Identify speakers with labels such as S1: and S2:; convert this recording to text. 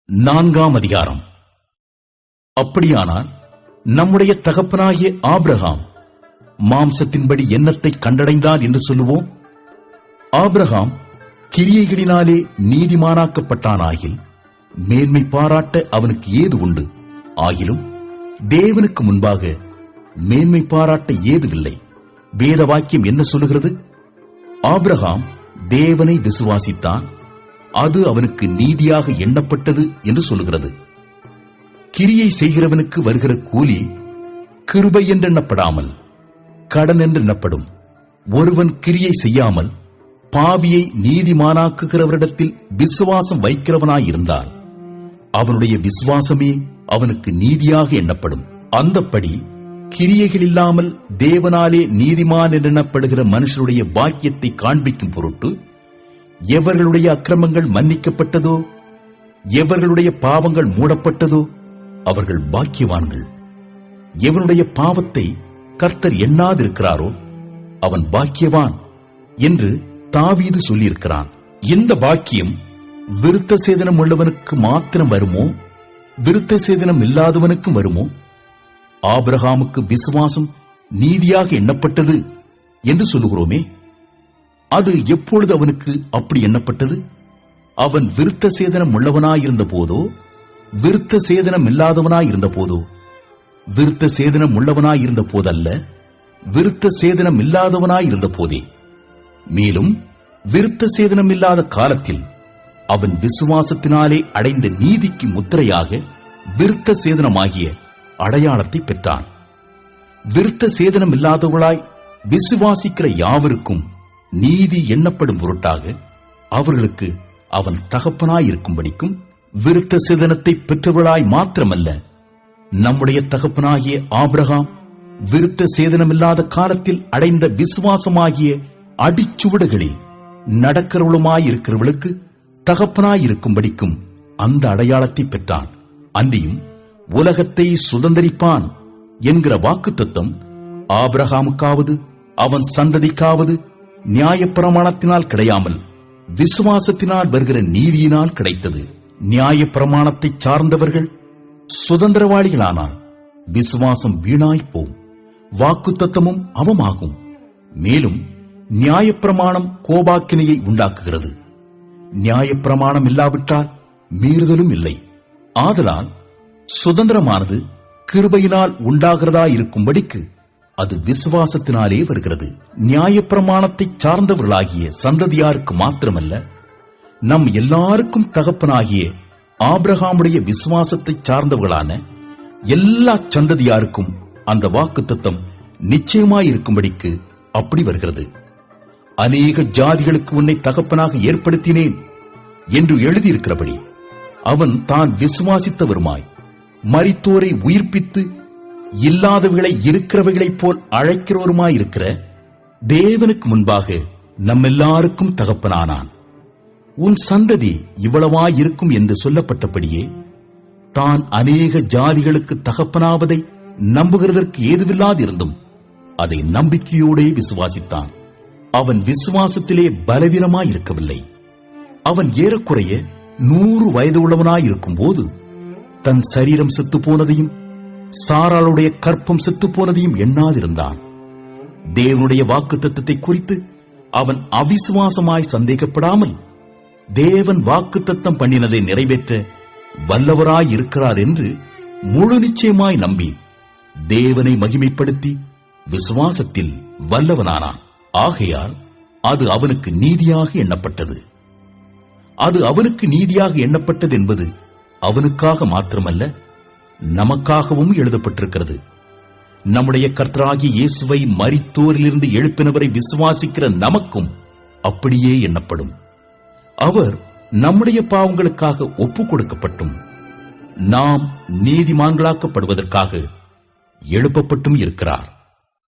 S1: 4ஆம் அதிகாரம். அப்படியானால் நம்முடைய தகப்பனாகிய ஆபிரகாம் மாம்சத்தின்படி என்னத்தை கண்டடைந்தான் என்று சொல்லுவோம்? ஆபிரகாம் கிரியைகளினாலே நீதிமானாக்கப்பட்டானாகில் மேன்மை பாராட்ட அவனுக்கு ஏது உண்டு? ஆகிலும் தேவனுக்கு முன்பாக மேன்மை பாராட்ட ஏதுவில்லை. வேத வாக்கியம் என்ன சொல்லுகிறது? ஆபிரகாம் தேவனை விசுவாசித்தான், அது அவனுக்கு நீதியாக எண்ணப்பட்டது என்று சொல்லுகிறது. கிரியை செய்கிறவனுக்கு வருகிற கூலி கிருபை என்றெண்ணப்படாமல் கடன் என்றெண்ணப்படும். ஒருவன் கிரியை செய்யாமல் பாவியை நீதிமானாக்குகிறவரிடத்தில் விசுவாசம் வைக்கிறவனாயிருந்தால் அவனுடைய விசுவாசமே அவனுக்கு நீதியாக எண்ணப்படும். அந்தப்படி கிரியைகள் இல்லாமல் தேவனாலே நீதிமான் என்றெண்ணப்படுகிற மனுஷருடைய பாக்கியத்தை காண்பிக்கும் பொருட்டு எவர்களுடைய அக்கிரமங்கள் மன்னிக்கப்பட்டதோ, எவர்களுடைய பாவங்கள் மூடப்பட்டதோ அவர்கள் பாக்கியவான்கள். எவனுடைய பாவத்தை கர்த்தர் எண்ணாதிருக்கிறாரோ அவன் பாக்கியவான் என்று தாவீது சொல்லியிருக்கிறான். இந்த பாக்கியம் விருத்த சேதனம் உள்ளவனுக்கு மாத்திரம் வருமோ, விருத்த சேதனம் இல்லாதவனுக்கும் வருமோ? ஆபிரகாமுக்கு விசுவாசம் நீதியாக எண்ணப்பட்டது என்று சொல்லுகிறோமே, அது எப்பொழுது அவனுக்கு அப்படி எண்ணப்பட்டது? அவன் விருத்த சேதனம் உள்ளவனாயிருந்த போதோ, விருத்த சேதனம் இல்லாதவனாயிருந்த போதோ? விருத்த சேதனம் உள்ளவனாயிருந்த போதல்ல, விருத்த சேதனம் இல்லாதவனாயிருந்த போதே. மேலும் விருத்த சேதனம் இல்லாத காலத்தில் அவன் விசுவாசத்தினாலே அடைந்த நீதிக்கு முத்திரையாக விருத்த சேதனமாகிய அடையாளத்தை பெற்றான். விருத்த சேதனம் இல்லாதவளாய் விசுவாசிக்கிற யாவருக்கும் நீதி எண்ணப்படும் பொருட்டாக அவர்களுக்கு அவன் தகப்பனாயிருக்கும்படிக்கும் விருத்த சேதனத்தை பெற்றவளாய் மாத்திரமல்ல, நம்முடைய தகப்பனாகிய ஆபிரகாம் விருத்த சேதனமில்லாத காலத்தில் அடைந்த விசுவாசமாகிய அடிச்சுவடுகளில் நடக்கிறவளுமாயிருக்கிறவளுக்கு தகப்பனாயிருக்கும்படிக்கும் அந்த அடையாளத்தை பெற்றான். அன்றியும் உலகத்தை சுதந்தரிப்பான் என்கிற வாக்குத்தத்தம் ஆபிரகாமுக்காவது அவன் சந்ததிக்காவது நியாயப்பிரமாணத்தினால் கிடையாமல் விசுவாசத்தினால் வருகிற நீதியினால் கிடைத்தது. நியாயப்பிரமாணத்தை சார்ந்தவர்கள் சுதந்திரவாளிகளானால் விசுவாசம் வீணாய்ப்போம், வாக்குத்தத்தமும் அவமாகும். மேலும் நியாயப்பிரமாணம் கோபாக்கினையை உண்டாக்குகிறது. நியாயப்பிரமாணம் இல்லாவிட்டால் மீறுதலும் இல்லை. ஆதலால் சுதந்திரமானது கிருபையினால் உண்டாகிறதாயிருக்கும்படிக்கு அது விசுவாசத்தினாலே வருகிறது. நியாயப்பிரமாணத்தை சார்ந்தவர்களாகிய சந்ததியாருக்கு மாத்திரமல்ல, நம் எல்லாருக்கும் தகப்பனாகிய ஆபிரகாமுடைய விசுவாசத்தை சார்ந்தவர்களான எல்லா சந்ததியாருக்கும் அந்த வாக்குத்தத்தம் நிச்சயமாயிருக்கும்படிக்கு அப்படி வருகிறது. அநேக ஜாதிகளுக்கு உன்னை தகப்பனாக ஏற்படுத்தினேன் என்று எழுதியிருக்கிறபடி அவன் தான் விசுவாசித்தவருமாய் மரித்தோரை உயிர்ப்பித்து இல்லாதவைகளை இருக்கிறவைகளைப் போல் அழைக்கிறவருமாயிருக்கிற தேவனுக்கு முன்பாக நம்மெல்லாருக்கும் தகப்பனானான். உன் சந்ததி இவ்வளவாயிருக்கும் என்று சொல்லப்பட்டபடியே தான் அநேக ஜாதிகளுக்கு தகப்பனாவதை நம்புகிறதற்கு ஏதுவில்லாதிருந்தும் அதை நம்பிக்கையோடே விசுவாசித்தான். அவன் விசுவாசத்திலே பலவீனமாயிருக்கவில்லை. அவன் ஏறக்குறைய 100 வயது உள்ளவனாயிருக்கும் போது தன் சரீரம் செத்துப்போனதையும் சாராளுடைய கற்பம் செத்துப்போனதையும் எண்ணாதிருந்தான். தேவனுடைய வாக்குத்தத்தத்தை குறித்து அவன் அவிசுவாசமாய் சந்தேகப்படாமல் தேவன் வாக்குத்தத்தம் பண்ணினதை நிறைவேற்ற வல்லவராயிருக்கிறார் என்று முழு நிச்சயமாய் நம்பி தேவனை மகிமைப்படுத்தி விசுவாசத்தில் வல்லவனானான். ஆகையால் அது அவனுக்கு நீதியாக எண்ணப்பட்டது. அது அவனுக்கு நீதியாக எண்ணப்பட்டது என்பது அவனுக்காக மாத்திரமல்ல, நமக்காகவும் எழுதப்பட்டிருக்கிறது. நம்முடைய கர்த்தராகிய இயேசுவை மரித்தோரிலிருந்து எழுப்பினவரை விசுவாசிக்கிற நமக்கும் அப்படியே எண்ணப்படும். அவர் நம்முடைய பாவங்களுக்காக ஒப்புக் கொடுக்கப்பட்டும் நாம் நீதிமான்களாக்கப்படுவதற்காக எழுப்பப்பட்டும் இருக்கிறார்.